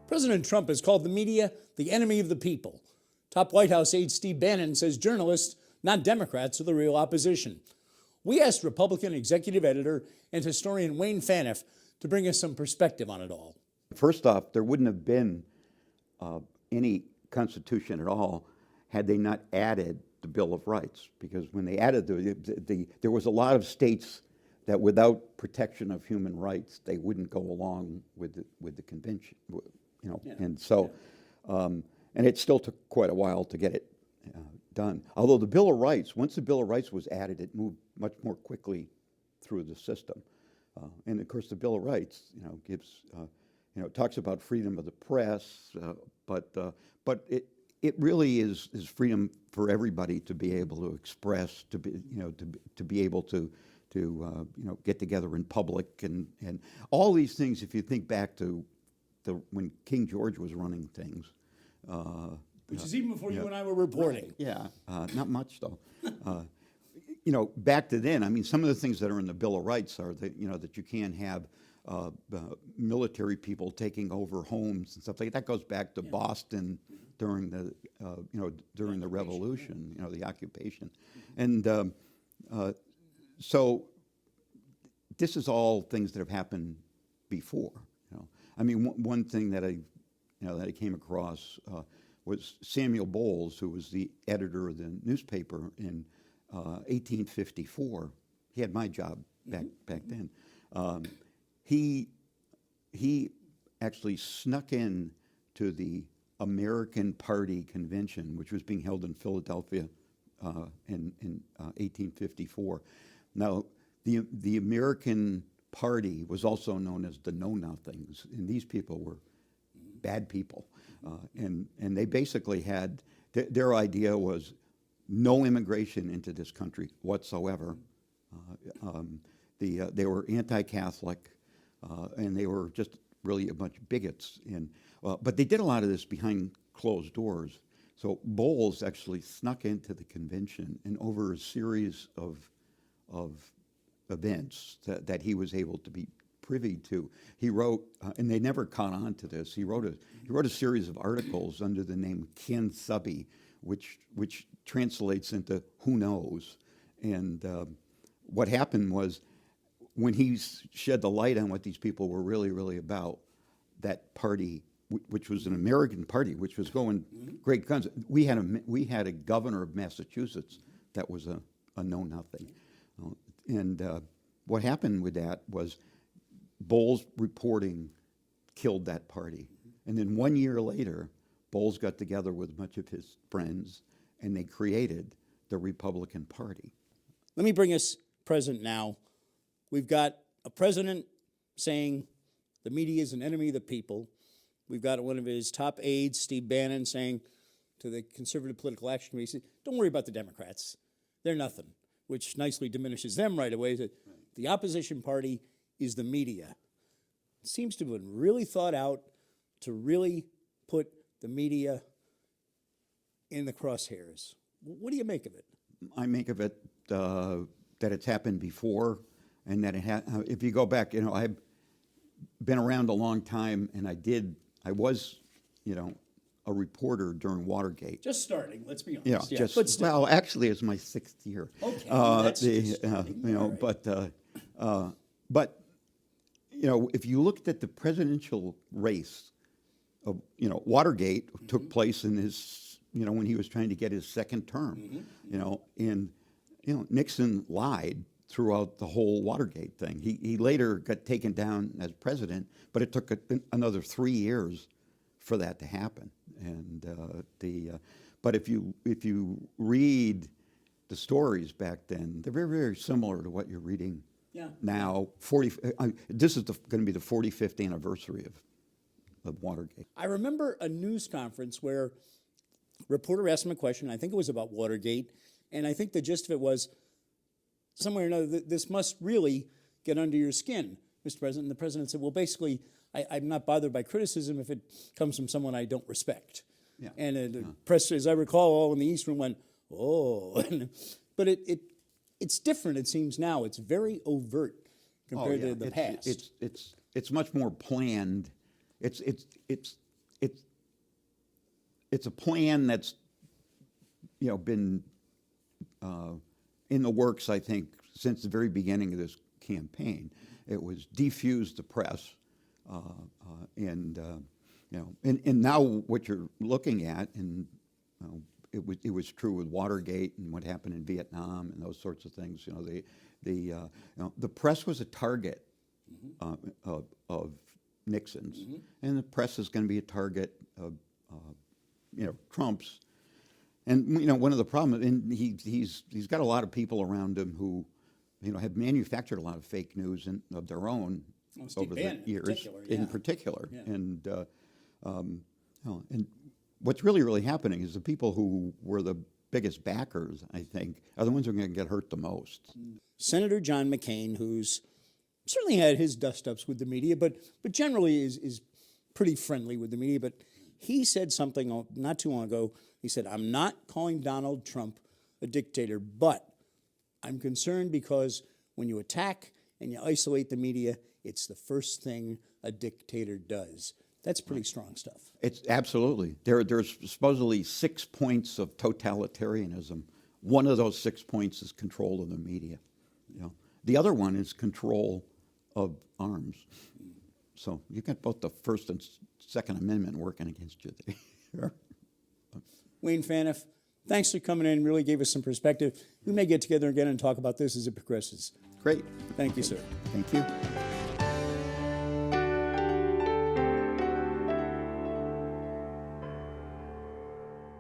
President Trump has called the media the enemy of the people. Top White House aide Steve Bannon says journalists, not Democrats, are the real opposition. We asked Republican executive editor and historian Wayne Phaneuf to bring us some perspective on it all. First off, there wouldn't have been any Constitution at all had they not added the Bill of Rights, because when they added there was a lot of states that without protection of human rights, they wouldn't go along with the convention, you know, and so, and it still took quite a while to get it done. Although the Bill of Rights, once the Bill of Rights was added, it moved much more quickly through the system. And of course, the Bill of Rights, you know, gives, you know, it talks about freedom of the press, but it really is freedom for everybody to be able to express, to be, you know, to be able to you know, get together in public and all these things. If you think back to when King George was running things, which is even before you and I were reporting. Yeah, not much though. You know, back to then, I mean, some of the things that are in the Bill of Rights are that, you know, that you can't have military people taking over homes and stuff like that. That goes back to Boston during the you know, during the Revolution, you know, the occupation, and so this is all things that have happened before. You know, I mean, one thing that I came across was Samuel Bowles, who was the editor of the newspaper in 1854. He had my job back then. He actually snuck in to the American Party convention, which was being held in Philadelphia in 1854. Now, the American Party was also known as the Know-Nothings, and these people were bad people, and they basically had their idea was no immigration into this country whatsoever. They were anti-Catholic, and they were just really a bunch of bigots. But they did a lot of this behind closed doors. So Bowles actually snuck into the convention, and over a series of events that he was able to be privy to, he wrote, and they never caught on to this. He wrote a series of articles under the name Quien Sabe, which translates into "who knows." And what happened was, when he shed the light on what these people were really about, that party, which was an American party, which was going great guns. We had a governor of Massachusetts that was a know-nothing. And what happened with that was Bowles' reporting killed that party. And then 1 year later, Bowles got together with a bunch of his friends, and they created the Republican Party. Let me bring us present now. We've got a president saying the media is an enemy of the people. We've got one of his top aides, Steve Bannon, saying to the Conservative Political Action Committee, don't worry about the Democrats. They're nothing, which nicely diminishes them right away. That the opposition party is the media. It seems to have been really thought out to really put the media in the crosshairs. What do you make of it? I make of it that it's happened before, and that if you go back, you know, I've been around a long time, and I was, you know, a reporter during Watergate. Just starting, let's be honest. Yeah, well, actually, it's my 6th year. Okay, that's you know, right. But you know, if you looked at the presidential race of, you know, Watergate took place in his, you know, when he was trying to get his 2nd term, you know, and you know, Nixon lied throughout the whole Watergate thing. He later got taken down as president, but it took another 3 years for that to happen. And but if you read the stories back then, they're very similar to what you're reading now. This is going to be the 45th anniversary of Watergate. I remember a news conference where a reporter asked him a question. I think it was about Watergate, and I think the gist of it was, somewhere or another, this must really get under your skin, Mr. President. And the president said, well, basically, I'm not bothered by criticism if it comes from someone I don't respect. Yeah. And the press, as I recall, all in the East Room went, oh. But it's different, it seems now. It's very overt compared to the past. It's much more planned. It's it's a plan that's, you know, been in the works, I think, since the very beginning of this campaign. It was defuse the press, and you know, and now what you're looking at, and it was true with Watergate and what happened in Vietnam and those sorts of things. You know, the press was a target of Nixon's, and the press is going to be a target of you know, Trump's. And you know, one of the problems, and he's got a lot of people around him who, you know, have manufactured a lot of fake news of their own over the years, in particular. Yeah. And you know, and what's really happening is the people who were the biggest backers, I think, are the ones who are going to get hurt the most. Senator John McCain, who's certainly had his dust-ups with the media, but generally is pretty friendly with the media. But he said something not too long ago. He said, "I'm not calling Donald Trump a dictator, but I'm concerned because when you attack and you isolate the media, it's the first thing a dictator does." That's pretty strong stuff. It's absolutely. There's supposedly 6 points of totalitarianism. One of those 6 points is control of the media. You know, the other one is control of arms. So you got both the First and Second Amendment working against you there. Wayne Phaneuf, thanks for coming in. Really gave us some perspective. We may get together again and talk about this as it progresses. Great. Thank you, sir. Thank you.